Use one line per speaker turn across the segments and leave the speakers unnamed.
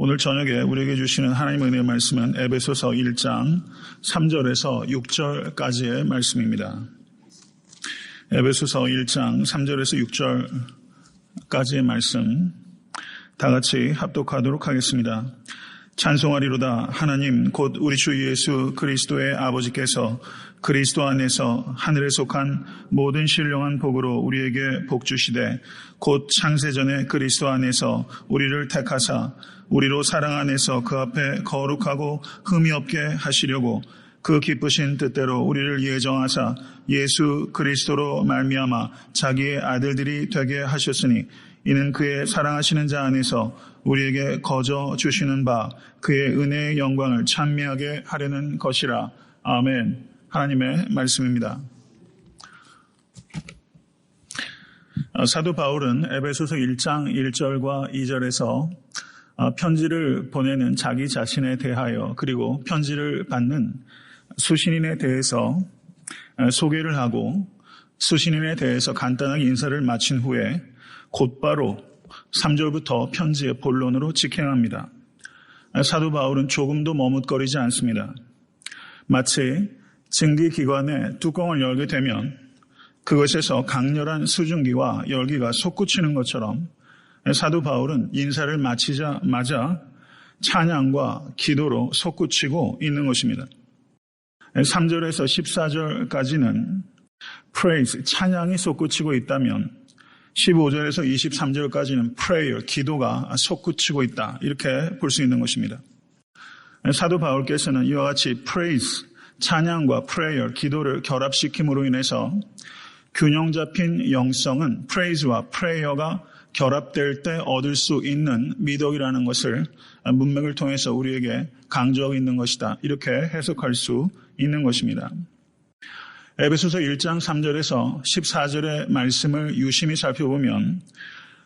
오늘 저녁에 우리에게 주시는 하나님의 은혜의 말씀은 에베소서 1장 3절에서 6절까지의 말씀입니다. 에베소서 1장 3절에서 6절까지의 말씀 다 같이 합독하도록 하겠습니다. 찬송하리로다. 하나님 곧 우리 주 예수 그리스도의 아버지께서 그리스도 안에서 하늘에 속한 모든 신령한 복으로 우리에게 복 주시되 곧 창세전에 그리스도 안에서 우리를 택하사 우리로 사랑 안에서 그 앞에 거룩하고 흠이 없게 하시려고 그 기쁘신 뜻대로 우리를 예정하사 예수 그리스도로 말미암아 자기의 아들들이 되게 하셨으니 이는 그의 사랑하시는 자 안에서 우리에게 거저 주시는 바 그의 은혜의 영광을 찬미하게 하려는 것이라. 아멘. 하나님의 말씀입니다. 사도 바울은 에베소서 1장 1절과 2절에서 편지를 보내는 자기 자신에 대하여 그리고 편지를 받는 수신인에 대해서 소개를 하고 수신인에 대해서 간단하게 인사를 마친 후에 곧바로 3절부터 편지의 본론으로 직행합니다. 사도 바울은 조금도 머뭇거리지 않습니다. 마치 증기기관의 뚜껑을 열게 되면 그것에서 강렬한 수증기와 열기가 솟구치는 것처럼 사도 바울은 인사를 마치자마자 찬양과 기도로 솟구치고 있는 것입니다. 3절에서 14절까지는 praise, 찬양이 솟구치고 있다면 15절에서 23절까지는 prayer, 기도가 솟구치고 있다. 이렇게 볼 수 있는 것입니다. 사도 바울께서는 이와 같이 praise, 찬양과 prayer, 기도를 결합시킴으로 인해서 균형 잡힌 영성은 praise와 prayer가 결합될 때 얻을 수 있는 미덕이라는 것을 문맥을 통해서 우리에게 강조하고 있는 것이다. 이렇게 해석할 수 있는 것입니다. 에베소서 1장 3절에서 14절의 말씀을 유심히 살펴보면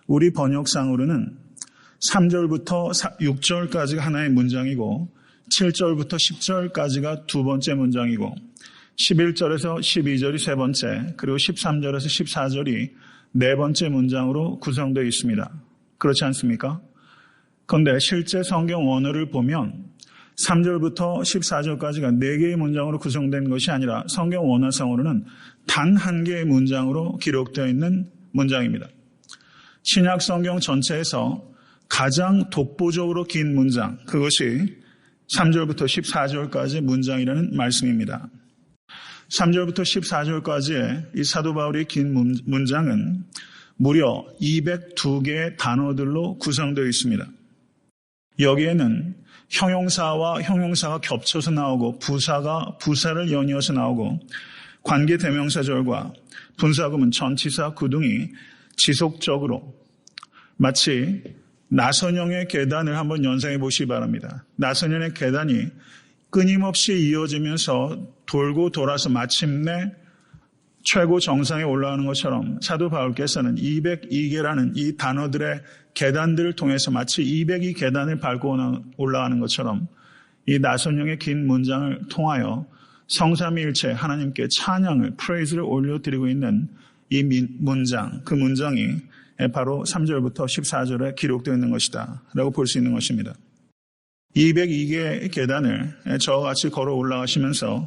우리 번역상으로는 3절부터 6절까지가 하나의 문장이고 7절부터 10절까지가 두 번째 문장이고 11절에서 12절이 세 번째 그리고 13절에서 14절이 네 번째 문장으로 구성되어 있습니다. 그렇지 않습니까? 그런데 실제 성경 원어를 보면 3절부터 14절까지가 4개의 문장으로 구성된 것이 아니라 성경 원어상으로는 단 한 개의 문장으로 기록되어 있는 문장입니다. 신약 성경 전체에서 가장 독보적으로 긴 문장, 그것이 3절부터 14절까지의 문장이라는 말씀입니다. 3절부터 14절까지의 이 사도 바울의 긴 문장은 무려 202개의 단어들로 구성되어 있습니다. 여기에는 형용사와 형용사가 겹쳐서 나오고 부사가 부사를 연이어서 나오고 관계대명사절과 분사구문, 전치사, 구등이 지속적으로 마치 나선형의 계단을 한번 연상해 보시기 바랍니다. 나선형의 계단이 끊임없이 이어지면서 돌고 돌아서 마침내 최고 정상에 올라가는 것처럼 사도 바울께서는 202개라는 이 단어들의 계단들을 통해서 마치 202 계단을 밟고 올라가는 것처럼 이 나선형의 긴 문장을 통하여 성삼위일체 하나님께 찬양을, 프레이즈를 올려드리고 있는 이 문장, 그 문장이 바로 3절부터 14절에 기록되어 있는 것이다 라고 볼 수 있는 것입니다. 202개의 계단을 저와 같이 걸어 올라가시면서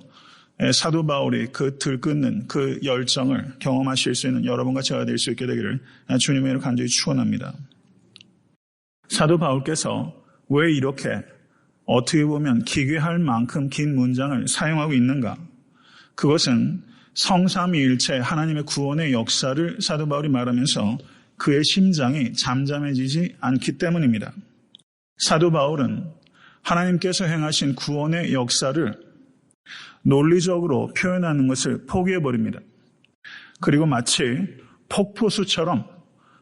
사도 바울이 그 들끓는 그 열정을 경험하실 수 있는 여러분과 제가 될 수 있게 되기를 주님의 이름으로 간절히 축원합니다. 사도 바울께서 왜 이렇게 어떻게 보면 기괴할 만큼 긴 문장을 사용하고 있는가? 그것은 성삼위일체 하나님의 구원의 역사를 사도 바울이 말하면서 그의 심장이 잠잠해지지 않기 때문입니다. 사도 바울은 하나님께서 행하신 구원의 역사를 논리적으로 표현하는 것을 포기해버립니다. 그리고 마치 폭포수처럼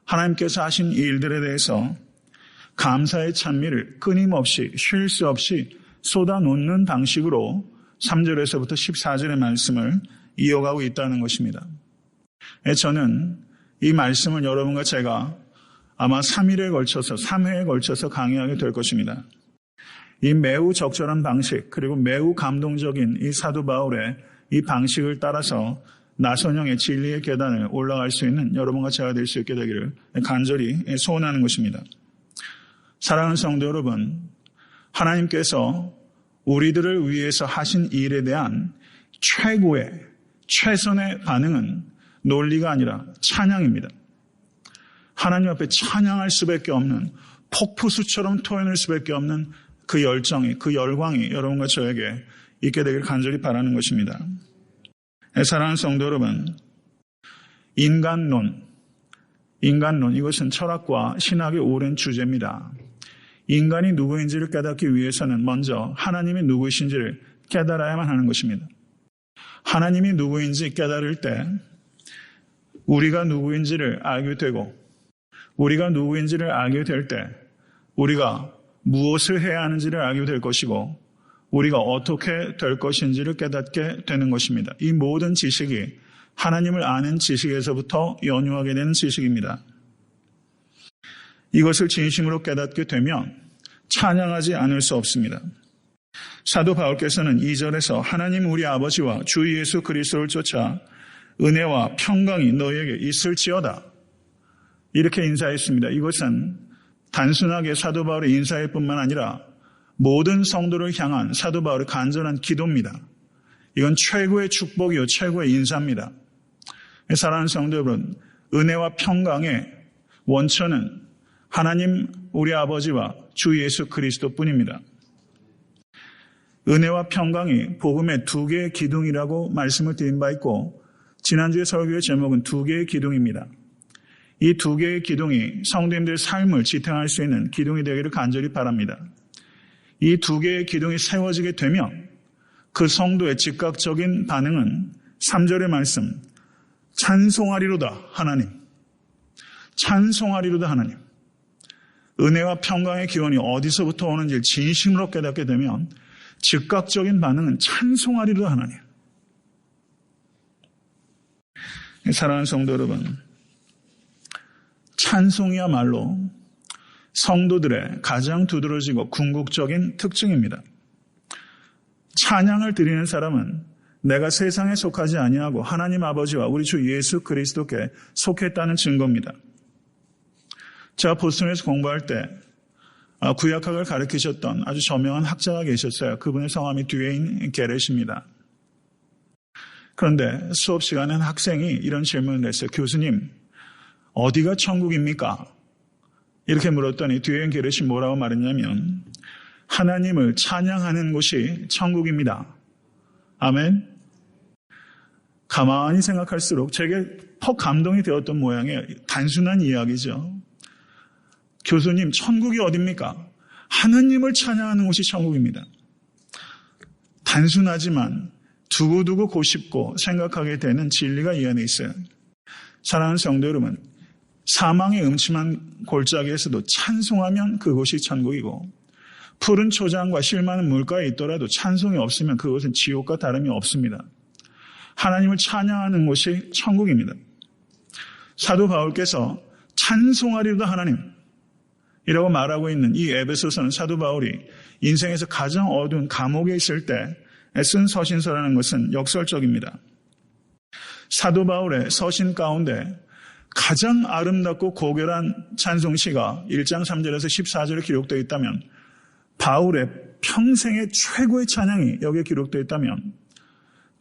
하나님께서 하신 일들에 대해서 감사의 찬미를 끊임없이 쉴 수 없이 쏟아놓는 방식으로 3절에서부터 14절의 말씀을 이어가고 있다는 것입니다. 저는 이 말씀을 여러분과 제가 아마 3일에 걸쳐서 3회에 걸쳐서 강의하게 될 것입니다. 이 매우 적절한 방식 그리고 매우 감동적인 이 사도 바울의 이 방식을 따라서 나선형의 진리의 계단을 올라갈 수 있는 여러분과 제가 될 수 있게 되기를 간절히 소원하는 것입니다. 사랑하는 성도 여러분, 하나님께서 우리들을 위해서 하신 일에 대한 최고의, 최선의 반응은 논리가 아니라 찬양입니다. 하나님 앞에 찬양할 수밖에 없는, 폭포수처럼 토해낼 수밖에 없는 그 열정이, 그 열광이 여러분과 저에게 있게 되길 간절히 바라는 것입니다. 사랑하는 성도 여러분, 인간론, 이것은 철학과 신학의 오랜 주제입니다. 인간이 누구인지를 깨닫기 위해서는 먼저 하나님이 누구이신지를 깨달아야만 하는 것입니다. 하나님이 누구인지 깨달을 때 우리가 누구인지를 알게 되고, 우리가 누구인지를 알게 될 때 우리가 무엇을 해야 하는지를 알게 될 것이고, 우리가 어떻게 될 것인지를 깨닫게 되는 것입니다. 이 모든 지식이 하나님을 아는 지식에서부터 연유하게 되는 지식입니다. 이것을 진심으로 깨닫게 되면 찬양하지 않을 수 없습니다. 사도 바울께서는 2절에서 하나님 우리 아버지와 주 예수 그리스도를 쫓아 은혜와 평강이 너희에게 있을지어다, 이렇게 인사했습니다. 이것은 단순하게 사도 바울의 인사일 뿐만 아니라 모든 성도를 향한 사도 바울의 간절한 기도입니다. 이건 최고의 축복이요, 최고의 인사입니다. 사랑하는 성도 여러분, 은혜와 평강의 원천은 하나님 우리 아버지와 주 예수 그리스도뿐입니다. 은혜와 평강이 복음의 두 개의 기둥이라고 말씀을 드린 바 있고, 지난주의 설교의 제목은 두 개의 기둥입니다. 이 두 개의 기둥이 성도님들의 삶을 지탱할 수 있는 기둥이 되기를 간절히 바랍니다. 이 두 개의 기둥이 세워지게 되면 그 성도의 즉각적인 반응은 3절의 말씀, 찬송하리로다 하나님, 찬송하리로다 하나님. 은혜와 평강의 기원이 어디서부터 오는지 진심으로 깨닫게 되면 즉각적인 반응은 찬송하리로다 하나님. 사랑하는 성도 여러분, 찬송이야말로 성도들의 가장 두드러지고 궁극적인 특징입니다. 찬양을 드리는 사람은 내가 세상에 속하지 아니하고 하나님 아버지와 우리 주 예수 그리스도께 속했다는 증거입니다. 제가 보스턴에서 공부할 때 구약학을 가르치셨던 아주 저명한 학자가 계셨어요. 그분의 성함이 듀웨인 게렛입니다. 그런데 수업 시간에 학생이 이런 질문을 했어요. 교수님, 어디가 천국입니까? 이렇게 물었더니 듀웨인 게렛이 뭐라고 말했냐면, 하나님을 찬양하는 곳이 천국입니다. 아멘. 가만히 생각할수록 제게 퍽 감동이 되었던 모양이에요. 단순한 이야기죠. 교수님, 천국이 어딥니까? 하나님을 찬양하는 곳이 천국입니다. 단순하지만 두고두고 고쉽고 생각하게 되는 진리가 이 안에 있어요. 사랑하는 성도 여러분, 사망의 음침한 골짜기에서도 찬송하면 그곳이 천국이고, 푸른 초장과 실 많은 물가에 있더라도 찬송이 없으면 그곳은 지옥과 다름이 없습니다. 하나님을 찬양하는 곳이 천국입니다. 사도 바울께서 찬송하리로다 하나님 이라고 말하고 있는 이 에베소서는 사도 바울이 인생에서 가장 어두운 감옥에 있을 때 쓴 서신서라는 것은 역설적입니다. 사도 바울의 서신 가운데 가장 아름답고 고결한 찬송시가 1장 3절에서 14절에 기록되어 있다면, 바울의 평생의 최고의 찬양이 여기에 기록되어 있다면,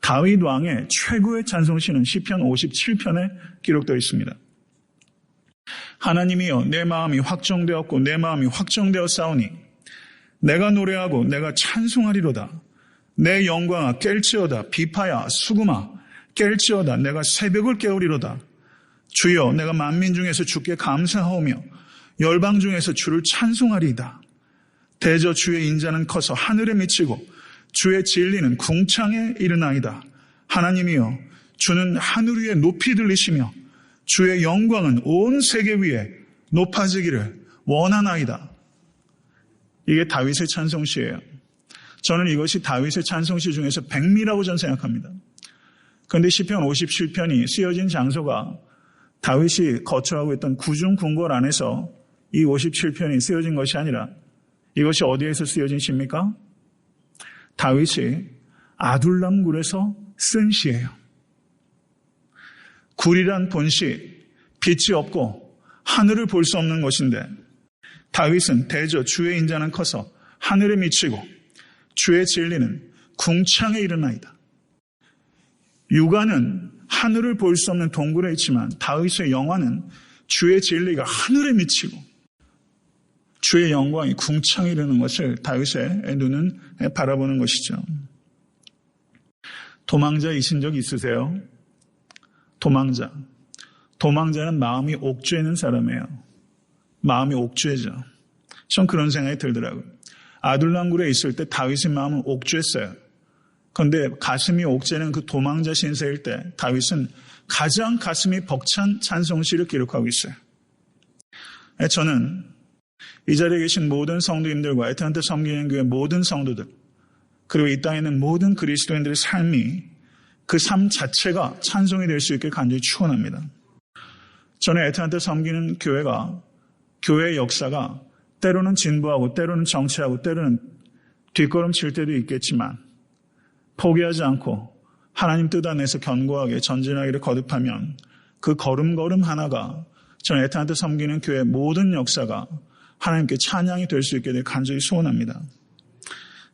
다윗 왕의 최고의 찬송시는 시편 57편에 기록되어 있습니다. 하나님이여, 내 마음이 확정되었고 내 마음이 확정되었사오니 내가 노래하고 내가 찬송하리로다. 내 영광아 깰지어다. 비파야 수금아 깰지어다. 내가 새벽을 깨우리로다. 주여, 내가 만민 중에서 주께 감사하오며 열방 중에서 주를 찬송하리이다. 대저 주의 인자는 커서 하늘에 미치고 주의 진리는 궁창에 이르나이다. 하나님이여, 주는 하늘 위에 높이 들리시며 주의 영광은 온 세계 위에 높아지기를 원하나이다. 이게 다윗의 찬송시예요. 저는 이것이 다윗의 찬송시 중에서 백미라고 저는 생각합니다. 그런데 시편 57편이 쓰여진 장소가 다윗이 거처하고 있던 구중궁궐 안에서 이 57편이 쓰여진 것이 아니라, 이것이 어디에서 쓰여진 시입니까? 다윗이 아둘람 굴에서 쓴 시예요. 굴이란 본시, 빛이 없고 하늘을 볼 수 없는 곳인데, 다윗은 대저 주의 인자는 커서 하늘에 미치고 주의 진리는 궁창에 이르나이다. 육안은 하늘을 볼 수 없는 동굴에 있지만 다윗의 영화는 주의 진리가 하늘에 미치고 주의 영광이 궁창에 이르는 것을 다윗의 눈은 바라보는 것이죠. 도망자이신 적 있으세요? 도망자는 마음이 옥죄 있는 사람이에요. 마음이 옥죄죠. 전 그런 생각이 들더라고요. 아둘람굴에 있을 때 다윗의 마음은 옥죄했어요. 그런데 가슴이 옥죄는 그 도망자 신세일 때 다윗은 가장 가슴이 벅찬 찬송시를 기록하고 있어요. 저는 이 자리에 계신 모든 성도님들과 애타한테 섬기는 교회 모든 성도들 그리고 이 땅에 있는 모든 그리스도인들의 삶이 그 삶 자체가 찬송이 될 수 있게 간절히 축원합니다. 저는 애타한테 섬기는 교회의 역사가 때로는 진보하고 때로는 정치하고 때로는 뒷걸음칠 때도 있겠지만 포기하지 않고 하나님 뜻 안에서 견고하게 전진하기를 거듭하면 그 걸음걸음 하나가 저는 애타한테 섬기는 교회의 모든 역사가 하나님께 찬양이 될 수 있게 될 간절히 소원합니다.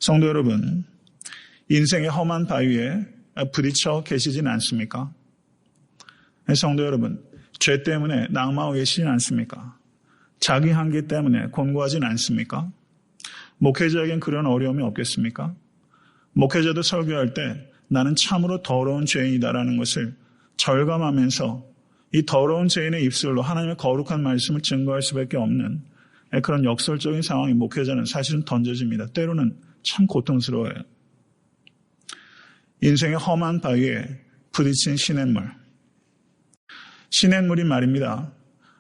성도 여러분, 인생의 험한 바위에 부딪혀 계시진 않습니까? 성도 여러분, 죄 때문에 낙마하고 계시진 않습니까? 자기 한계 때문에 곤고하진 않습니까? 목회자에겐 그런 어려움이 없겠습니까? 목회자도 설교할 때 나는 참으로 더러운 죄인이다라는 것을 절감하면서 이 더러운 죄인의 입술로 하나님의 거룩한 말씀을 증거할 수밖에 없는 그런 역설적인 상황이 목회자는 사실은 던져집니다. 때로는 참 고통스러워요. 인생의 험한 바위에 부딪힌 시냇물. 시냇물이 말입니다.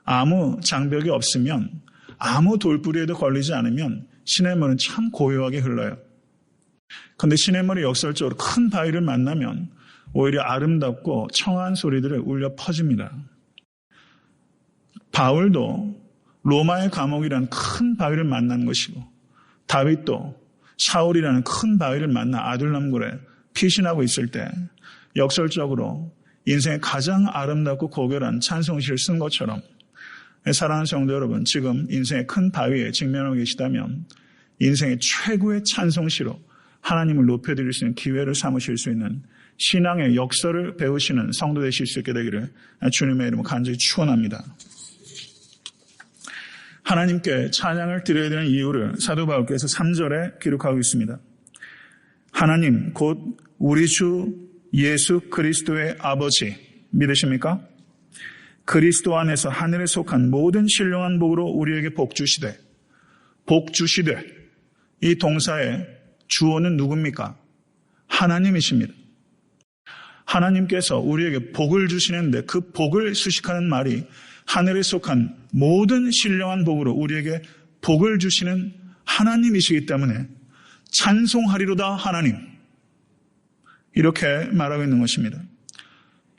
아무 장벽이 없으면 아무 돌부리에도 걸리지 않으면 시냇물은 참 고요하게 흘러요. 그런데 시냇물이 역설적으로 큰 바위를 만나면 오히려 아름답고 청아한 소리들을 울려 퍼집니다. 바울도 로마의 감옥이라는 큰 바위를 만난 것이고 다윗도 사울이라는 큰 바위를 만나 아둘람굴에 피신하고 있을 때 역설적으로 인생의 가장 아름답고 고결한 찬송시를 쓴 것처럼 사랑하는 성도 여러분, 지금 인생의 큰 바위에 직면하고 계시다면 인생의 최고의 찬송시로 하나님을 높여드릴 수 있는 기회를 삼으실 수 있는 신앙의 역설을 배우시는 성도 되실 수 있게 되기를 주님의 이름으로 간절히 축원합니다. 하나님께 찬양을 드려야 되는 이유를 사도 바울께서 3절에 기록하고 있습니다. 하나님 곧 우리 주 예수 그리스도의 아버지 믿으십니까? 그리스도 안에서 하늘에 속한 모든 신령한 복으로 우리에게 복 주시되 이 동사의 주어는 누굽니까? 하나님이십니다. 하나님께서 우리에게 복을 주시는데 그 복을 수식하는 말이 하늘에 속한 모든 신령한 복으로 우리에게 복을 주시는 하나님이시기 때문에 찬송하리로다 하나님. 이렇게 말하고 있는 것입니다.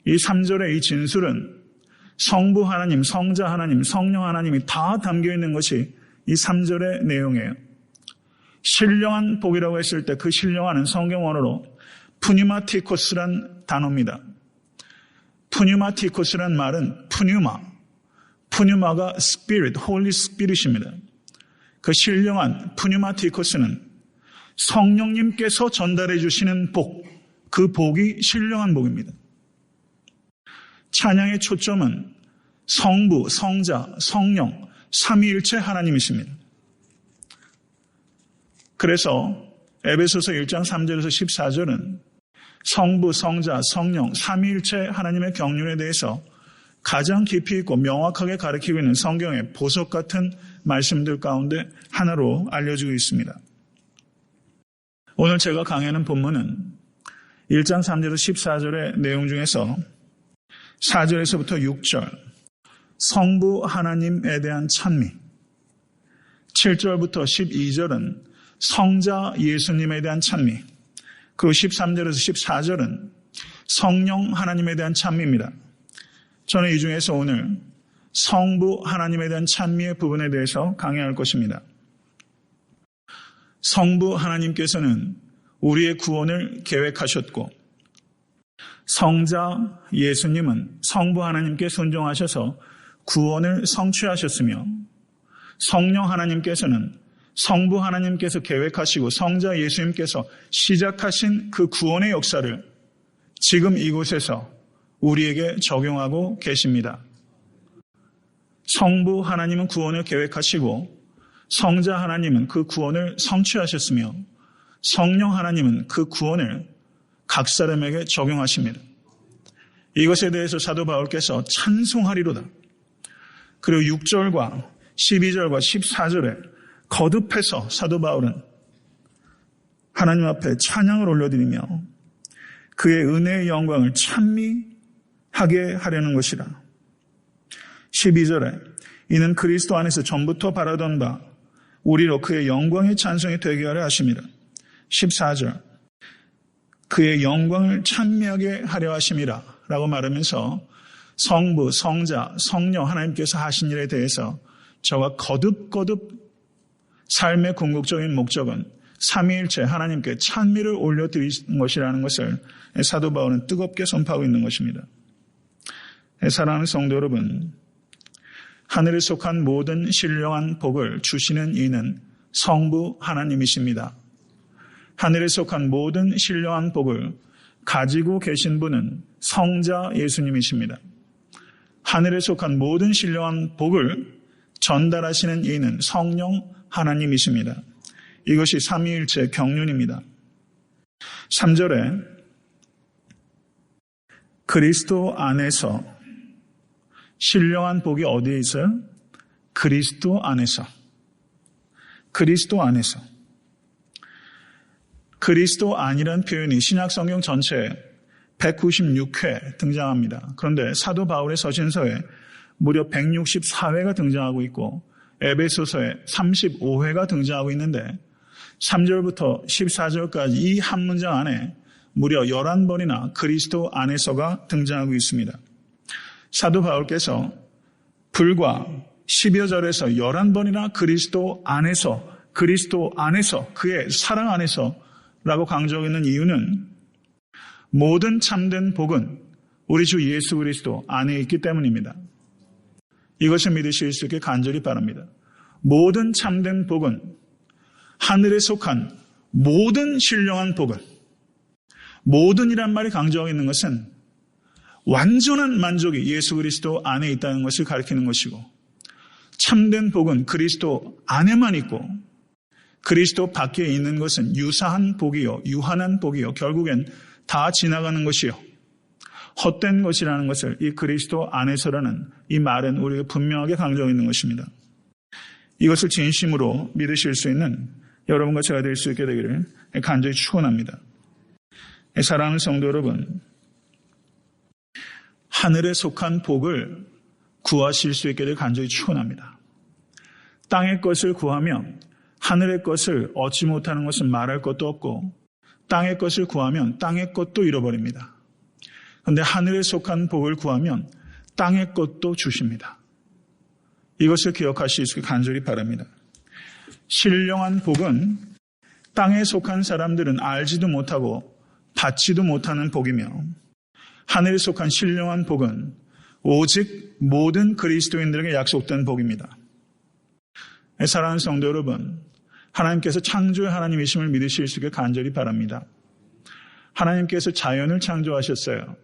이 3절의 이 진술은 성부 하나님, 성자 하나님, 성령 하나님이 다 담겨 있는 것이 이 3절의 내용이에요. 신령한 복이라고 했을 때 그 신령한은 성경 언어로 푸뉴마티코스란 단어입니다. 푸뉴마티코스란 말은 푸뉴마가 스피릿, 홀리 스피릿입니다. 그 신령한 푸뉴마티코스는 성령님께서 전달해 주시는 복, 그 복이 신령한 복입니다. 찬양의 초점은 성부, 성자, 성령, 삼위일체 하나님이십니다. 그래서 에베소서 1장 3절에서 14절은 성부, 성자, 성령, 삼위일체 하나님의 경륜에 대해서 가장 깊이 있고 명확하게 가르치고 있는 성경의 보석 같은 말씀들 가운데 하나로 알려지고 있습니다. 오늘 제가 강의하는 본문은 1장 3절에서 14절의 내용 중에서 4절에서부터 6절 성부 하나님에 대한 찬미, 7절부터 12절은 성자 예수님에 대한 찬미, 그리고 13절에서 14절은 성령 하나님에 대한 찬미입니다. 저는 이 중에서 오늘 성부 하나님에 대한 찬미의 부분에 대해서 강의할 것입니다. 성부 하나님께서는 우리의 구원을 계획하셨고 성자 예수님은 성부 하나님께 순종하셔서 구원을 성취하셨으며 성령 하나님께서는 성부 하나님께서 계획하시고 성자 예수님께서 시작하신 그 구원의 역사를 지금 이곳에서 우리에게 적용하고 계십니다. 성부 하나님은 구원을 계획하시고 성자 하나님은 그 구원을 성취하셨으며 성령 하나님은 그 구원을 각 사람에게 적용하십니다. 이것에 대해서 사도 바울께서 찬송하리로다. 그리고 6절과 12절과 14절에 거듭해서 사도 바울은 하나님 앞에 찬양을 올려드리며 그의 은혜의 영광을 찬미하게 하려는 것이라. 12절에 이는 그리스도 안에서 전부터 바라던 바 우리로 그의 영광의 찬송이 되게 하려 하심이라. 14절 그의 영광을 찬미하게 하려 하심이라 라고 말하면서 성부, 성자, 성령 하나님께서 하신 일에 대해서 저와 거듭 삶의 궁극적인 목적은 삼위일체 하나님께 찬미를 올려드리는 것이라는 것을 사도 바울은 뜨겁게 선포하고 있는 것입니다. 사랑하는 성도 여러분, 하늘에 속한 모든 신령한 복을 주시는 이는 성부 하나님이십니다. 하늘에 속한 모든 신령한 복을 가지고 계신 분은 성자 예수님이십니다. 하늘에 속한 모든 신령한 복을 전달하시는 이는 성령 하나님이십니다. 이것이 삼위일체 경륜입니다. 3절에 그리스도 안에서 신령한 복이 어디에 있어요? 그리스도 안에서. 그리스도 안에서. 그리스도 안이라는 표현이 신약성경 전체에 196회 등장합니다. 그런데 사도 바울의 서신서에 무려 164회가 등장하고 있고 에베소서에 35회가 등장하고 있는데 3절부터 14절까지 이 한 문장 안에 무려 11번이나 그리스도 안에서가 등장하고 있습니다. 사도 바울께서 불과 10여 절에서 11번이나 그리스도 안에서 그의 사랑 안에서 라고 강조하고 있는 이유는 모든 참된 복은 우리 주 예수 그리스도 안에 있기 때문입니다. 이것을 믿으실 수 있게 간절히 바랍니다. 모든 참된 복은 하늘에 속한 모든 신령한 복은 모든이란 말이 강조하고 있는 것은 완전한 만족이 예수 그리스도 안에 있다는 것을 가리키는 것이고 참된 복은 그리스도 안에만 있고 그리스도 밖에 있는 것은 유사한 복이요 유한한 복이요 결국엔 다 지나가는 것이요 헛된 것이라는 것을 이 그리스도 안에서라는 이 말은 우리가 분명하게 강조하고 있는 것입니다. 이것을 진심으로 믿으실 수 있는 여러분과 제가 될 수 있게 되기를 간절히 축원합니다. 사랑하는 성도 여러분, 하늘에 속한 복을 구하실 수 있게 될 간절히 축원합니다. 땅의 것을 구하면 하늘의 것을 얻지 못하는 것은 말할 것도 없고 땅의 것을 구하면 땅의 것도 잃어버립니다. 그런데 하늘에 속한 복을 구하면 땅의 것도 주십니다. 이것을 기억하실 수 있게 간절히 바랍니다. 신령한 복은 땅에 속한 사람들은 알지도 못하고 받지도 못하는 복이며 하늘에 속한 신령한 복은 오직 모든 그리스도인들에게 약속된 복입니다. 사랑하는 성도 여러분, 하나님께서 창조의 하나님이심을 믿으실 수 있게 간절히 바랍니다. 하나님께서 자연을 창조하셨어요.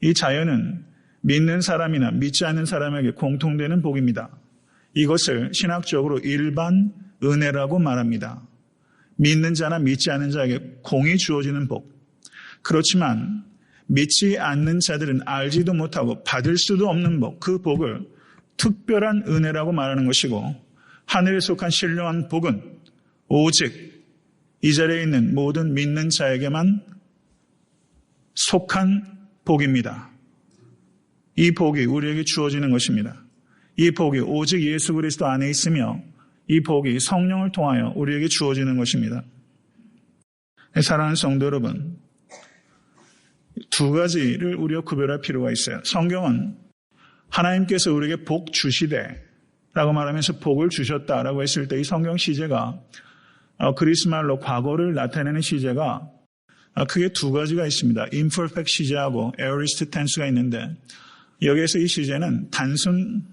이 자연은 믿는 사람이나 믿지 않는 사람에게 공통되는 복입니다. 이것을 신학적으로 일반 은혜라고 말합니다. 믿는 자나 믿지 않는 자에게 공이 주어지는 복. 그렇지만 믿지 않는 자들은 알지도 못하고 받을 수도 없는 복, 그 복을 특별한 은혜라고 말하는 것이고 하늘에 속한 신령한 복은 오직 이 자리에 있는 모든 믿는 자에게만 속한 복입니다. 이 복이 우리에게 주어지는 것입니다. 이 복이 오직 예수 그리스도 안에 있으며 이 복이 성령을 통하여 우리에게 주어지는 것입니다. 사랑하는 성도 여러분, 두 가지를 우리가 구별할 필요가 있어요. 성경은 하나님께서 우리에게 복 주시되 라고 말하면서 복을 주셨다라고 했을 때 이 성경 시제가 그리스 말로 과거를 나타내는 시제가 크게 두 가지가 있습니다. imperfect 시제하고 aorist tense가 있는데 여기에서 이 시제는 단순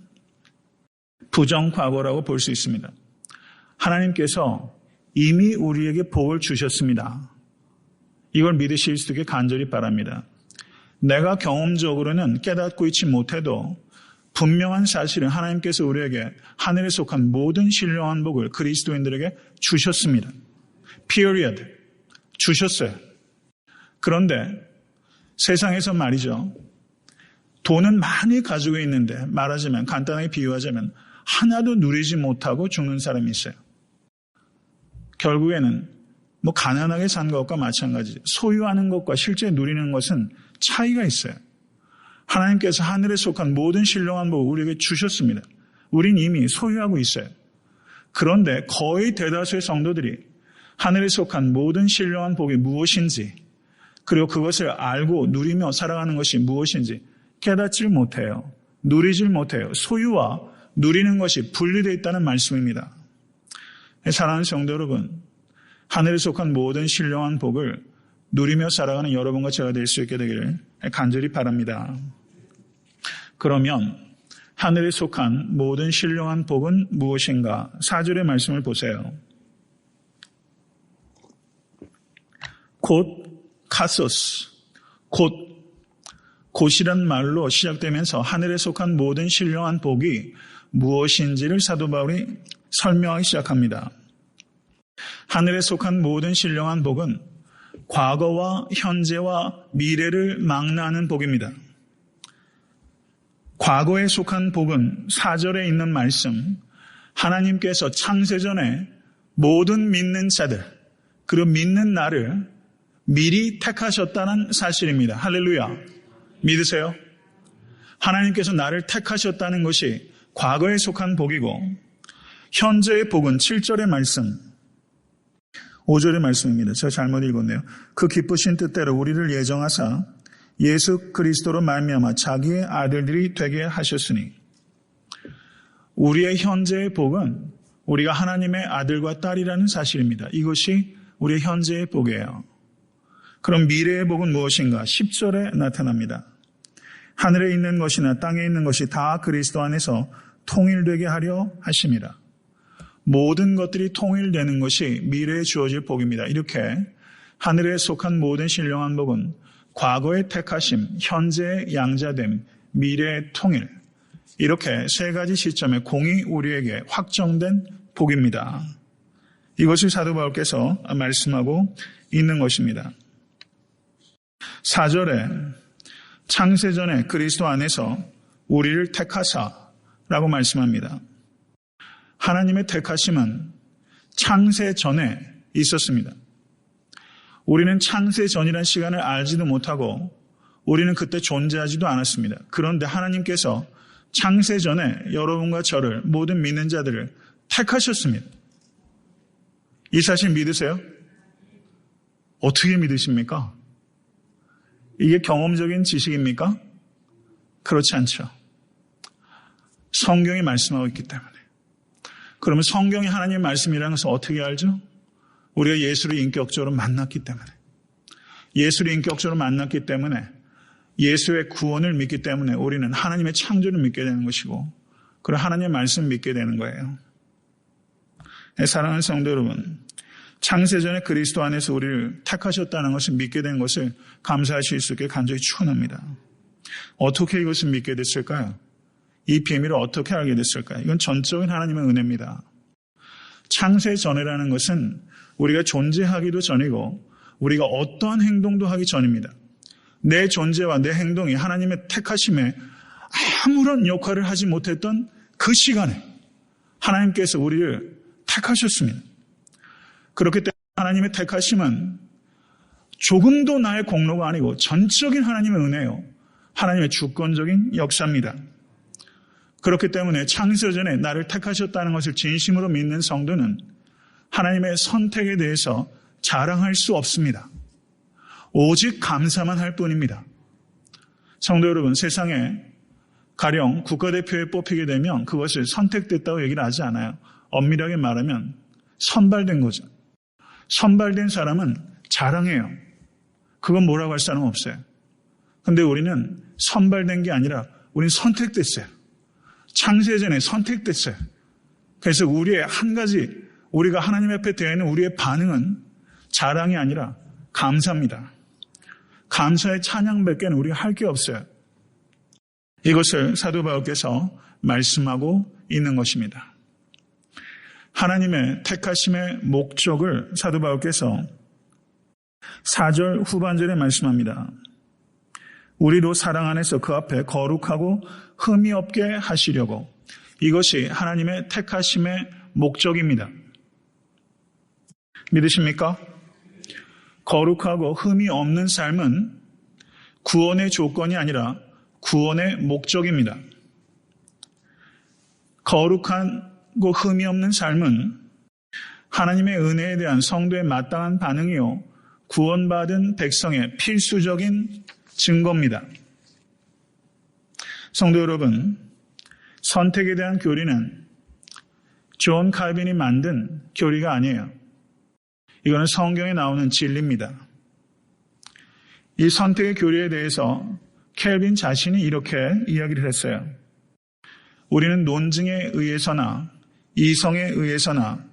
부정과거라고 볼 수 있습니다. 하나님께서 이미 우리에게 복을 주셨습니다. 이걸 믿으실 수 있게 간절히 바랍니다. 내가 경험적으로는 깨닫고 있지 못해도 분명한 사실은 하나님께서 우리에게 하늘에 속한 모든 신령한 복을 그리스도인들에게 주셨습니다. period. 주셨어요. 그런데 세상에서 말이죠. 돈은 많이 가지고 있는데 말하자면 간단하게 비유하자면 하나도 누리지 못하고 죽는 사람이 있어요. 결국에는 가난하게 산 것과 마찬가지. 소유하는 것과 실제 누리는 것은 차이가 있어요. 하나님께서 하늘에 속한 모든 신령한 복을 우리에게 주셨습니다. 우린 이미 소유하고 있어요. 그런데 거의 대다수의 성도들이 하늘에 속한 모든 신령한 복이 무엇인지 그리고 그것을 알고 누리며 살아가는 것이 무엇인지 깨닫질 못해요. 누리질 못해요. 소유와 누리는 것이 분리되어 있다는 말씀입니다. 사랑하는 성도 여러분, 하늘에 속한 모든 신령한 복을 누리며 살아가는 여러분과 제가 될 수 있게 되기를 간절히 바랍니다. 그러면 하늘에 속한 모든 신령한 복은 무엇인가? 4절의 말씀을 보세요. 곧 카소스, 곧이란 말로 시작되면서 하늘에 속한 모든 신령한 복이 무엇인지를 사도 바울이 설명하기 시작합니다. 하늘에 속한 모든 신령한 복은 과거와 현재와 미래를 망라하는 복입니다. 과거에 속한 복은 4절에 있는 말씀, 하나님께서 창세전에 모든 믿는 자들, 그리고 믿는 나를 미리 택하셨다는 사실입니다. 할렐루야. 믿으세요? 하나님께서 나를 택하셨다는 것이 과거에 속한 복이고 현재의 복은 7절의 말씀, 5절의 말씀입니다. 제가 잘못 읽었네요. 그 기쁘신 뜻대로 우리를 예정하사 예수 그리스도로 말미암아 자기의 아들들이 되게 하셨으니 우리의 현재의 복은 우리가 하나님의 아들과 딸이라는 사실입니다. 이것이 우리의 현재의 복이에요. 그럼 미래의 복은 무엇인가? 10절에 나타납니다. 하늘에 있는 것이나 땅에 있는 것이 다 그리스도 안에서 통일되게 하려 하심이라. 모든 것들이 통일되는 것이 미래에 주어질 복입니다. 이렇게 하늘에 속한 모든 신령한 복은 과거의 택하심, 현재의 양자됨, 미래의 통일, 이렇게 세 가지 시점에 공이 우리에게 확정된 복입니다. 이것을 사도 바울께서 말씀하고 있는 것입니다. 4절에 창세전에 그리스도 안에서 우리를 택하사라고 말씀합니다. 하나님의 택하심은 창세 전에 있었습니다. 우리는 창세 전이라는 시간을 알지도 못하고 우리는 그때 존재하지도 않았습니다. 그런데 하나님께서 창세 전에 여러분과 저를 모든 믿는 자들을 택하셨습니다. 이 사실 믿으세요? 어떻게 믿으십니까? 이게 경험적인 지식입니까? 그렇지 않죠. 성경이 말씀하고 있기 때문에. 그러면 성경이 하나님의 말씀이라는 것을 어떻게 알죠? 우리가 예수를 인격적으로 만났기 때문에. 예수를 인격적으로 만났기 때문에 예수의 구원을 믿기 때문에 우리는 하나님의 창조를 믿게 되는 것이고 그리고 하나님의 말씀을 믿게 되는 거예요. 사랑하는 성도 여러분, 창세전에 그리스도 안에서 우리를 택하셨다는 것을 믿게 된 것을 감사하실 수 있게 간절히 축원합니다. 어떻게 이것을 믿게 됐을까요? 이 비밀을 어떻게 알게 됐을까요? 이건 전적인 하나님의 은혜입니다. 창세전이라는 것은 우리가 존재하기도 전이고 우리가 어떠한 행동도 하기 전입니다. 내 존재와 내 행동이 하나님의 택하심에 아무런 역할을 하지 못했던 그 시간에 하나님께서 우리를 택하셨습니다. 그렇기 때문에 하나님의 택하심은 조금도 나의 공로가 아니고 전적인 하나님의 은혜요. 하나님의 주권적인 역사입니다. 그렇기 때문에 창세전에 나를 택하셨다는 것을 진심으로 믿는 성도는 하나님의 선택에 대해서 자랑할 수 없습니다. 오직 감사만 할 뿐입니다. 성도 여러분, 세상에 가령 국가대표에 뽑히게 되면 그것을 선택됐다고 얘기를 하지 않아요. 엄밀하게 말하면 선발된 거죠. 선발된 사람은 자랑해요. 그건 뭐라고 할 사람은 없어요. 근데 우리는 선발된 게 아니라 우리는 선택됐어요. 창세전에 선택됐어요. 그래서 우리의 한 가지, 우리가 하나님 앞에 되어 있는 우리의 반응은 자랑이 아니라 감사입니다. 감사의 찬양밖에 우리가 할 게 없어요. 이것을 사도 바울께서 말씀하고 있는 것입니다. 하나님의 택하심의 목적을 사도 바울께서 4절 후반절에 말씀합니다. 우리도 사랑 안에서 그 앞에 거룩하고 흠이 없게 하시려고. 이것이 하나님의 택하심의 목적입니다. 믿으십니까? 거룩하고 흠이 없는 삶은 구원의 조건이 아니라 구원의 목적입니다. 거룩하고 흠이 없는 삶은 하나님의 은혜에 대한 성도의 마땅한 반응이요, 구원받은 백성의 필수적인 증거입니다. 성도 여러분, 선택에 대한 교리는 존 칼빈이 만든 교리가 아니에요. 이거는 성경에 나오는 진리입니다. 이 선택의 교리에 대해서 캘빈 자신이 이렇게 이야기를 했어요. 우리는 논증에 의해서나 이성에 의해서나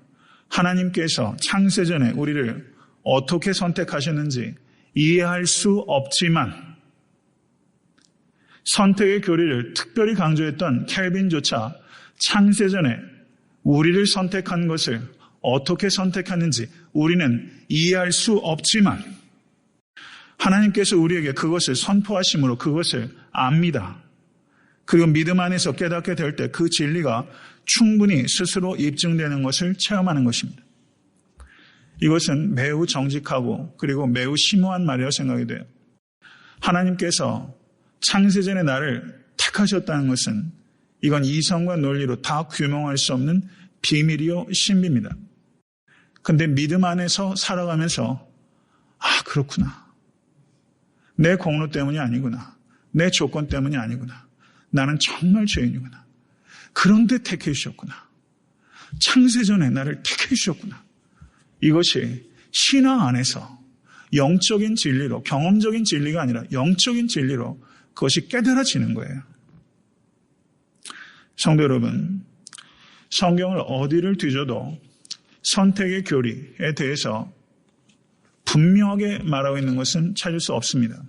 하나님께서 창세전에 우리를 어떻게 선택하셨는지 이해할 수 없지만, 선택의 교리를 특별히 강조했던 캘빈조차 창세전에 우리를 선택한 것을 어떻게 선택하는지 우리는 이해할 수 없지만 하나님께서 우리에게 그것을 선포하심으로 그것을 압니다. 그리고 믿음 안에서 깨닫게 될 때 그 진리가 충분히 스스로 입증되는 것을 체험하는 것입니다. 이것은 매우 정직하고 그리고 매우 심오한 말이라고 생각이 돼요. 하나님께서 창세전에 나를 택하셨다는 것은 이건 이성과 논리로 다 규명할 수 없는 비밀이요 신비입니다. 근데 믿음 안에서 살아가면서 그렇구나. 내 공로 때문이 아니구나. 내 조건 때문이 아니구나. 나는 정말 죄인이구나. 그런데 택해 주셨구나. 창세전에 나를 택해 주셨구나. 이것이 신앙 안에서 영적인 진리로, 경험적인 진리가 아니라 영적인 진리로 그것이 깨달아지는 거예요. 성도 여러분, 성경을 어디를 뒤져도 선택의 교리에 대해서 분명하게 말하고 있는 것은 찾을 수 없습니다.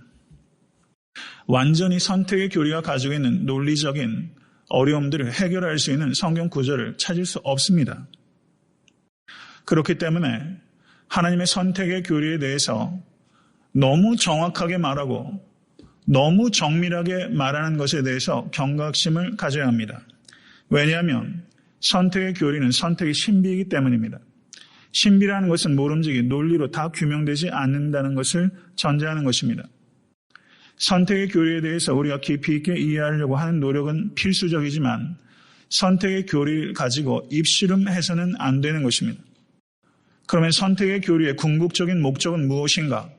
완전히 선택의 교리가 가지고 있는 논리적인 어려움들을 해결할 수 있는 성경 구절을 찾을 수 없습니다. 그렇기 때문에 하나님의 선택의 교리에 대해서 너무 정확하게 말하고 너무 정밀하게 말하는 것에 대해서 경각심을 가져야 합니다. 왜냐하면 선택의 교리는 선택의 신비이기 때문입니다. 신비라는 것은 모름지기 논리로 다 규명되지 않는다는 것을 전제하는 것입니다. 선택의 교리에 대해서 우리가 깊이 있게 이해하려고 하는 노력은 필수적이지만 선택의 교리를 가지고 입씨름해서는 안 되는 것입니다. 그러면 선택의 교리의 궁극적인 목적은 무엇인가?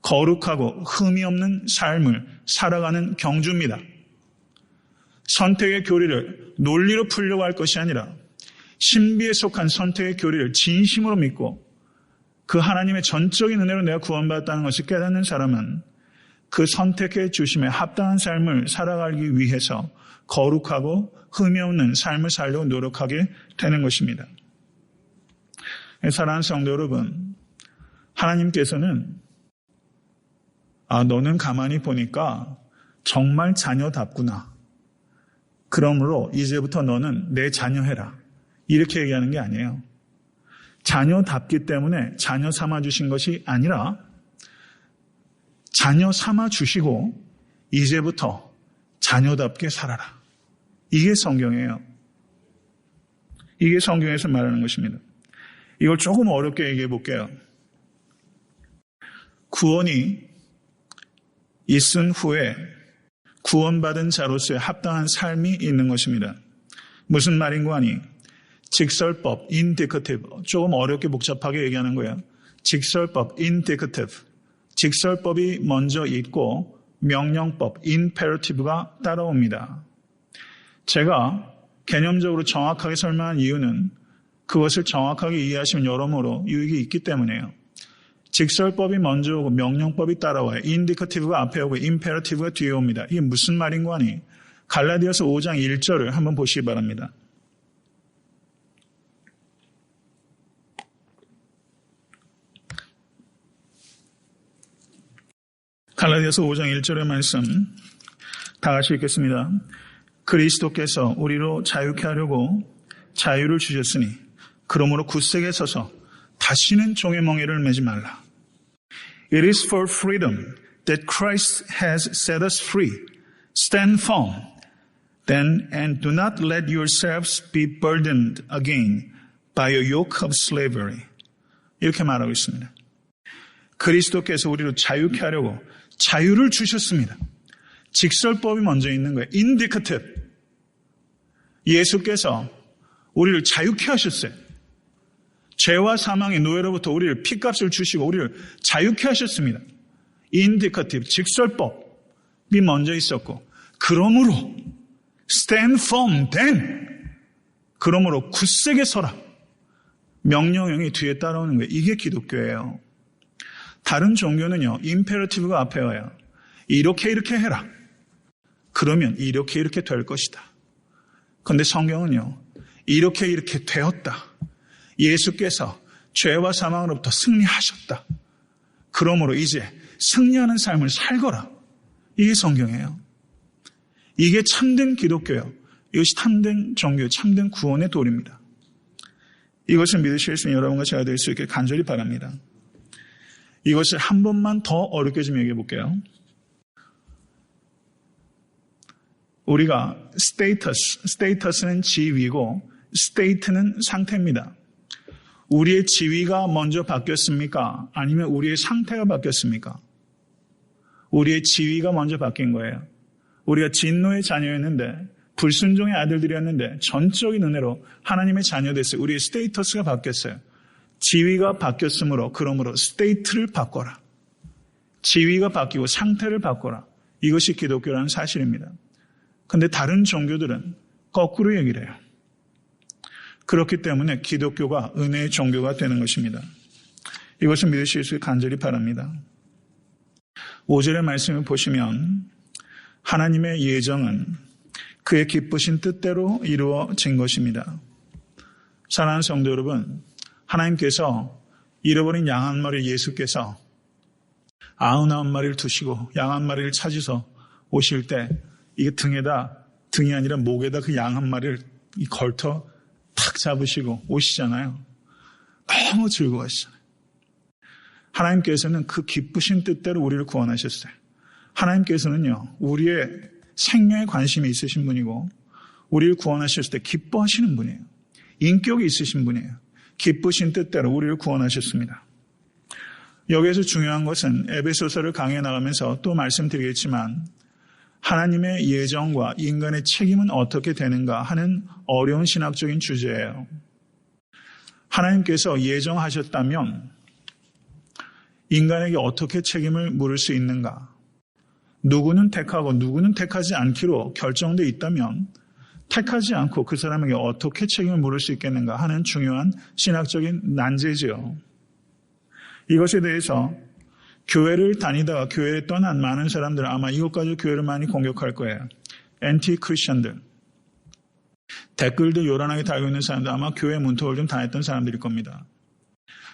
거룩하고 흠이 없는 삶을 살아가는 경주입니다. 선택의 교리를 논리로 풀려고 할 것이 아니라 신비에 속한 선택의 교리를 진심으로 믿고 그 하나님의 전적인 은혜로 내가 구원받았다는 것을 깨닫는 사람은 그 선택해 주심에 합당한 삶을 살아가기 위해서 거룩하고 흠이 없는 삶을 살려고 노력하게 되는 것입니다. 사랑하는 성도 여러분, 하나님께서는 너는 가만히 보니까 정말 자녀답구나. 그러므로 이제부터 너는 내 자녀 해라. 이렇게 얘기하는 게 아니에요. 자녀답기 때문에 자녀 삼아 주신 것이 아니라 자녀 삼아 주시고 이제부터 자녀답게 살아라. 이게 성경이에요. 이게 성경에서 말하는 것입니다. 이걸 조금 어렵게 얘기해 볼게요. 구원이 있은 후에 구원받은 자로서의 합당한 삶이 있는 것입니다. 무슨 말인고 하니 직설법, indicative, 조금 어렵게 복잡하게 얘기하는 거예요. 직설법, indicative, 직설법이 먼저 있고 명령법, imperative가 따라옵니다. 제가 개념적으로 정확하게 설명한 이유는 그것을 정확하게 이해하시면 여러모로 유익이 있기 때문이에요. 직설법이 먼저 오고 명령법이 따라와요. indicative가 앞에 오고 imperative가 뒤에 옵니다. 이게 무슨 말인고 하니 갈라디아서 5장 1절을 한번 보시기 바랍니다. 갈라디아서 5장 1절의 말씀 다 같이 읽겠습니다. 그리스도께서 우리로 자유케 하려고 자유를 주셨으니 그러므로 굳세게 서서 다시는 종의 멍에를 매지 말라. It is for freedom that Christ has set us free. Stand firm, then, and do not let yourselves be burdened again by a yoke of slavery. 이렇게 말하고 있습니다. 그리스도께서 우리로 자유케 하려고 자유를 주셨습니다. 직설법이 먼저 있는 거예요. indicative. 예수께서 우리를 자유케 하셨어요. 죄와 사망의 노예로부터 우리를 피값을 주시고 우리를 자유케 하셨습니다. indicative, 직설법이 먼저 있었고, 그러므로 stand firm then, 그러므로 굳세게 서라. 명령형이 뒤에 따라오는 거예요. 이게 기독교예요. 다른 종교는요, 임페러티브가 앞에 와요. 이렇게 해라. 그러면 이렇게 될 것이다. 그런데 성경은요, 이렇게 되었다. 예수께서 죄와 사망으로부터 승리하셨다. 그러므로 이제 승리하는 삶을 살거라. 이게 성경이에요. 이게 참된 기독교예요. 이것이 참된 종교, 참된 구원의 도리입니다. 이것을 믿으실 수 있는 여러분과 제가 될 수 있게 간절히 바랍니다. 이것을 한 번만 더 어렵게 좀 얘기해 볼게요. 우리가 스테이터스는 지위고 스테이트는 상태입니다. 우리의 지위가 먼저 바뀌었습니까? 아니면 우리의 상태가 바뀌었습니까? 우리의 지위가 먼저 바뀐 거예요. 우리가 진노의 자녀였는데, 불순종의 아들들이었는데 전적인 은혜로 하나님의 자녀 됐어요. 우리의 스테이터스가 바뀌었어요. 지위가 바뀌었으므로 그러므로 스테이트를 바꿔라. 지위가 바뀌고 상태를 바꿔라. 이것이 기독교라는 사실입니다. 그런데 다른 종교들은 거꾸로 얘기를 해요. 그렇기 때문에 기독교가 은혜의 종교가 되는 것입니다. 이것을 믿으실 수 있게 간절히 바랍니다. 5절의 말씀을 보시면 하나님의 예정은 그의 기쁘신 뜻대로 이루어진 것입니다. 사랑하는 성도 여러분, 하나님께서 잃어버린 양 한 마리 예수께서 99마리를 두시고 양 한 마리를 찾으서 오실 때 이게 등이 아니라 목에다 그 양 한 마리를 걸터 탁 잡으시고 오시잖아요. 너무 즐거워하시잖아요. 하나님께서는 그 기쁘신 뜻대로 우리를 구원하셨어요. 하나님께서는요, 우리의 생명에 관심이 있으신 분이고 우리를 구원하셨을 때 기뻐하시는 분이에요. 인격이 있으신 분이에요. 기쁘신 뜻대로 우리를 구원하셨습니다. 여기에서 중요한 것은 에베소서를 강해 나가면서 또 말씀드리겠지만 하나님의 예정과 인간의 책임은 어떻게 되는가 하는 어려운 신학적인 주제예요. 하나님께서 예정하셨다면 인간에게 어떻게 책임을 물을 수 있는가? 누구는 택하고 누구는 택하지 않기로 결정되어 있다면 택하지 않고 그 사람에게 어떻게 책임을 물을 수 있겠는가 하는 중요한 신학적인 난제죠. 이것에 대해서 교회를 다니다가 교회에 떠난 많은 사람들은 아마 이것 가지고 교회를 많이 공격할 거예요. 엔티 크리스천들. 댓글도 요란하게 달고 있는 사람들 아마 교회 문턱을 좀 다녔던 사람들일 겁니다.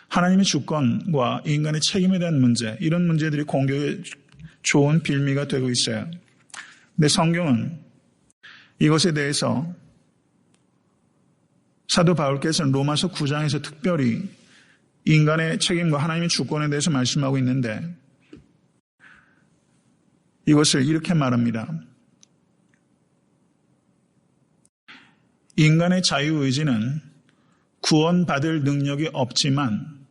하나님의 주권과 인간의 책임에 대한 문제, 이런 문제들이 공격의 좋은 빌미가 되고 있어요. 근데 성경은 이것에 대해서 사도 바울께서는 로마서 9장에서 특별히 인간의 책임과 하나님의 주권에 대해서 말씀하고 있는데 이것을 이렇게 말합니다. 인간의 자유의지는 구원받을 능력이 없지만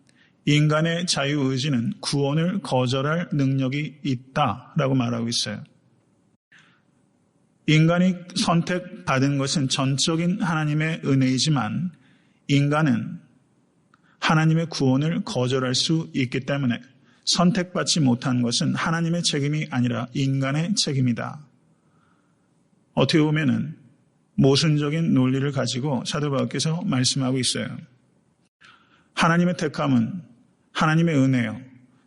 인간의 자유의지는 구원을 거절할 능력이 있다라고 말하고 있어요. 인간이 선택받은 것은 전적인 하나님의 은혜이지만 인간은 하나님의 구원을 거절할 수 있기 때문에 선택받지 못한 것은 하나님의 책임이 아니라 인간의 책임이다. 어떻게 보면은 모순적인 논리를 가지고 사도 바울께서 말씀하고 있어요. 하나님의 택함은 하나님의 은혜요.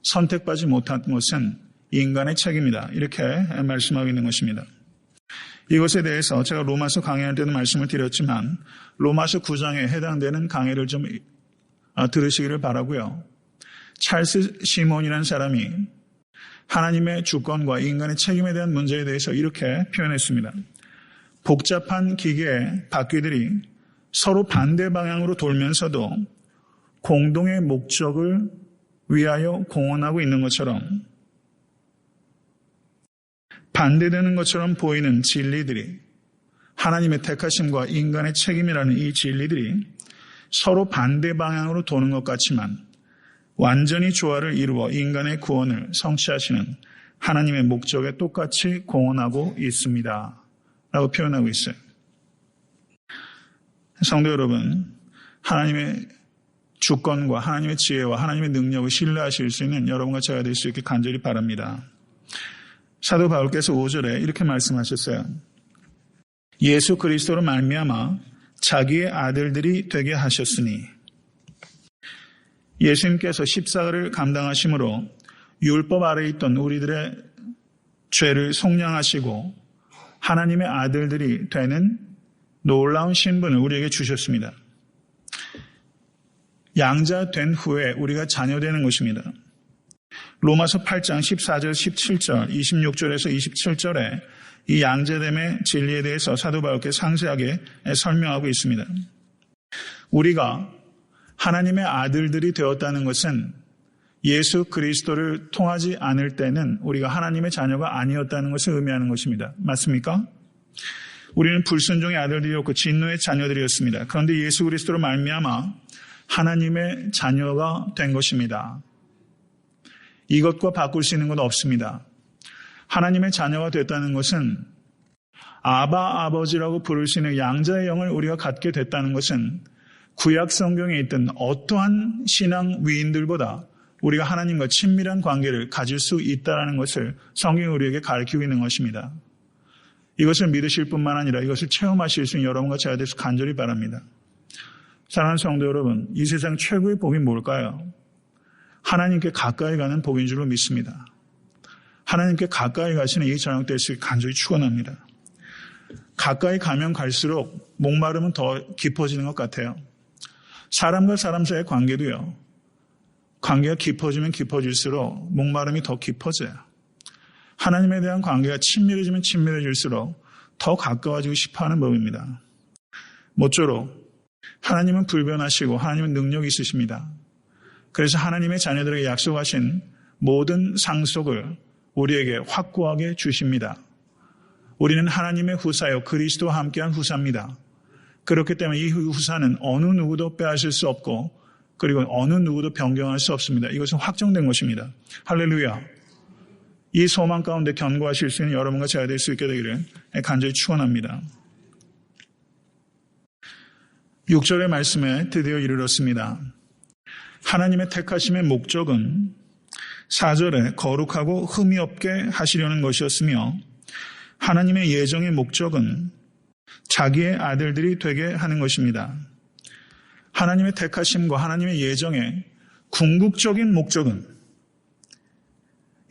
선택받지 못한 것은 인간의 책임이다. 이렇게 말씀하고 있는 것입니다. 이것에 대해서 제가 로마서 강의할 때도 말씀을 드렸지만 로마서 9장에 해당되는 강의를 좀 들으시기를 바라고요. 찰스 시몬이라는 사람이 하나님의 주권과 인간의 책임에 대한 문제에 대해서 이렇게 표현했습니다. 복잡한 기계의 바퀴들이 서로 반대 방향으로 돌면서도 공동의 목적을 위하여 공헌하고 있는 것처럼 반대되는 것처럼 보이는 진리들이 하나님의 택하심과 인간의 책임이라는 이 진리들이 서로 반대 방향으로 도는 것 같지만 완전히 조화를 이루어 인간의 구원을 성취하시는 하나님의 목적에 똑같이 공헌하고 있습니다. 라고 표현하고 있어요. 성도 여러분, 하나님의 주권과 하나님의 지혜와 하나님의 능력을 신뢰하실 수 있는 여러분과 제가 될 수 있게 간절히 바랍니다. 사도 바울께서 5절에 이렇게 말씀하셨어요. 예수 그리스도로 말미암아 자기의 아들들이 되게 하셨으니 예수님께서 십자가를 감당하심으로 율법 아래에 있던 우리들의 죄를 속량하시고 하나님의 아들들이 되는 놀라운 신분을 우리에게 주셨습니다. 양자 된 후에 우리가 자녀되는 것입니다. 로마서 8장 14절, 17절, 26절에서 27절에 이 양자됨의 진리에 대해서 사도 바울께서 상세하게 설명하고 있습니다. 우리가 하나님의 아들들이 되었다는 것은 예수 그리스도를 통하지 않을 때는 우리가 하나님의 자녀가 아니었다는 것을 의미하는 것입니다. 맞습니까? 우리는 불순종의 아들들이었고 진노의 자녀들이었습니다. 그런데 예수 그리스도로 말미암아 하나님의 자녀가 된 것입니다. 이것과 바꿀 수 있는 건 없습니다. 하나님의 자녀가 됐다는 것은 아바 아버지라고 부를 수 있는 양자의 영을 우리가 갖게 됐다는 것은 구약 성경에 있던 어떠한 신앙 위인들보다 우리가 하나님과 친밀한 관계를 가질 수 있다는 것을 성경이 우리에게 가르치고 있는 것입니다. 이것을 믿으실 뿐만 아니라 이것을 체험하실 수 있는 여러분과 제가 되서 간절히 바랍니다. 사랑하는 성도 여러분, 이 세상 최고의 복이 뭘까요? 하나님께 가까이 가는 복인 줄로 믿습니다. 하나님께 가까이 가시는 이 저녁 될 수 있게 간절히 축원합니다. 가까이 가면 갈수록 목마름은 더 깊어지는 것 같아요. 사람과 사람 사이의 관계도요. 관계가 깊어지면 깊어질수록 목마름이 더 깊어져요. 하나님에 대한 관계가 친밀해지면 친밀해질수록 더 가까워지고 싶어하는 법입니다. 모쪼록 하나님은 불변하시고 하나님은 능력이 있으십니다. 그래서 하나님의 자녀들에게 약속하신 모든 상속을 우리에게 확고하게 주십니다. 우리는 하나님의 후사요 그리스도와 함께한 후사입니다. 그렇기 때문에 이 후사는 어느 누구도 빼앗을 수 없고 그리고 어느 누구도 변경할 수 없습니다. 이것은 확정된 것입니다. 할렐루야. 이 소망 가운데 견고하실 수 있는 여러분과 제가 될 수 있게 되기를 간절히 축원합니다. 6절의 말씀에 드디어 이르렀습니다. 하나님의 택하심의 목적은 4절에 거룩하고 흠이 없게 하시려는 것이었으며 하나님의 예정의 목적은 자기의 아들들이 되게 하는 것입니다. 하나님의 택하심과 하나님의 예정의 궁극적인 목적은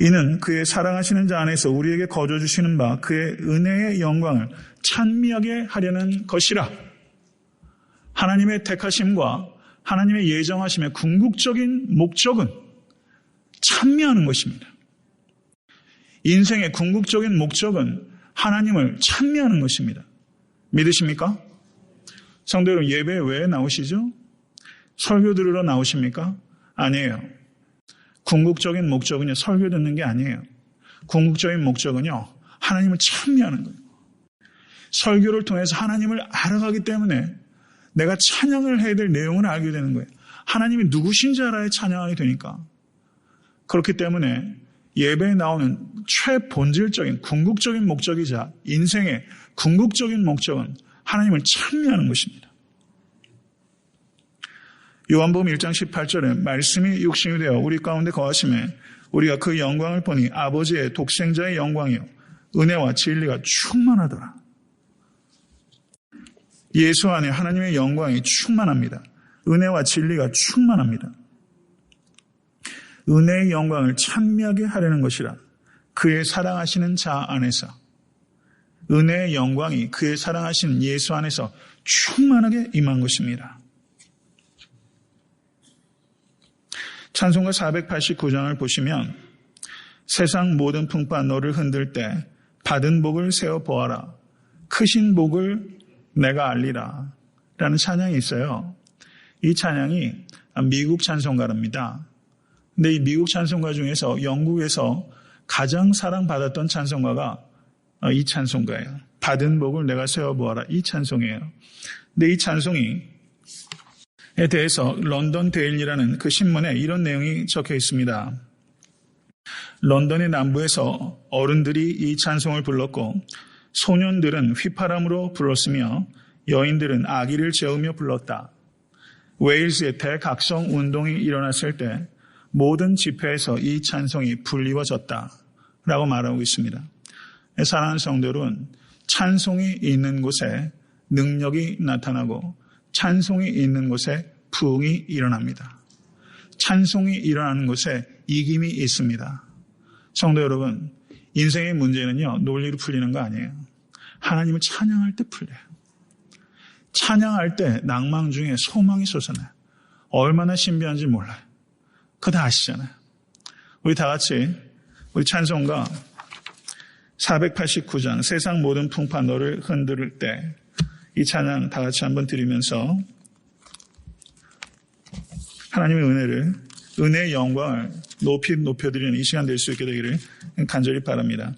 이는 그의 사랑하시는 자 안에서 우리에게 거저 주시는 바 그의 은혜의 영광을 찬미하게 하려는 것이라. 하나님의 택하심과 하나님의 예정하심의 궁극적인 목적은 찬미하는 것입니다. 인생의 궁극적인 목적은 하나님을 찬미하는 것입니다. 믿으십니까? 성도 여러분, 예배 왜 나오시죠? 설교 들으러 나오십니까? 아니에요. 궁극적인 목적은요, 설교 듣는 게 아니에요. 궁극적인 목적은요, 하나님을 찬미하는 거예요. 설교를 통해서 하나님을 알아가기 때문에 내가 찬양을 해야 될 내용을 알게 되는 거예요. 하나님이 누구신지 알아야 찬양하게 되니까. 그렇기 때문에 예배에 나오는 최본질적인 궁극적인 목적이자 인생의 궁극적인 목적은 하나님을 찬미하는 것입니다. 요한복음 1장 18절에 말씀이 육신이 되어 우리 가운데 거하심에 우리가 그 영광을 보니 아버지의 독생자의 영광이요 은혜와 진리가 충만하더라. 예수 안에 하나님의 영광이 충만합니다. 은혜와 진리가 충만합니다. 은혜의 영광을 찬미하게 하려는 것이라. 그의 사랑하시는 자 안에서 은혜의 영광이 그의 사랑하신 예수 안에서 충만하게 임한 것입니다. 찬송가 489장을 보시면 세상 모든 풍파 너를 흔들 때 받은 복을 세어 보아라. 크신 복을 내가 알리라. 라는 찬양이 있어요. 이 찬양이 미국 찬송가랍니다. 근데 이 미국 찬송가 중에서 영국에서 가장 사랑받았던 찬송가가 이 찬송가예요. 받은 복을 내가 세워보아라. 이 찬송이에요. 근데 이 찬송에 대해서 런던 데일리라는 그 신문에 이런 내용이 적혀 있습니다. 런던의 남부에서 어른들이 이 찬송을 불렀고 소년들은 휘파람으로 불렀으며 여인들은 아기를 재우며 불렀다. 웨일즈의 대각성 운동이 일어났을 때 모든 집회에서 이 찬송이 불리워졌다 라고 말하고 있습니다. 사랑하는 성도 여러분, 찬송이 있는 곳에 능력이 나타나고 찬송이 있는 곳에 부흥이 일어납니다. 찬송이 일어나는 곳에 이김이 있습니다. 성도 여러분, 인생의 문제는요, 논리로 풀리는 거 아니에요. 하나님을 찬양할 때 풀려요. 찬양할 때 낭망 중에 소망이 솟아나요. 얼마나 신비한지 몰라요. 그거 다 아시잖아요. 우리 다 같이 우리 찬송가 489장 세상 모든 풍파 너를 흔들 때 이 찬양 다 같이 한번 드리면서 하나님의 은혜의 영광을 높여드리는 이 시간 될 수 있게 되기를 간절히 바랍니다.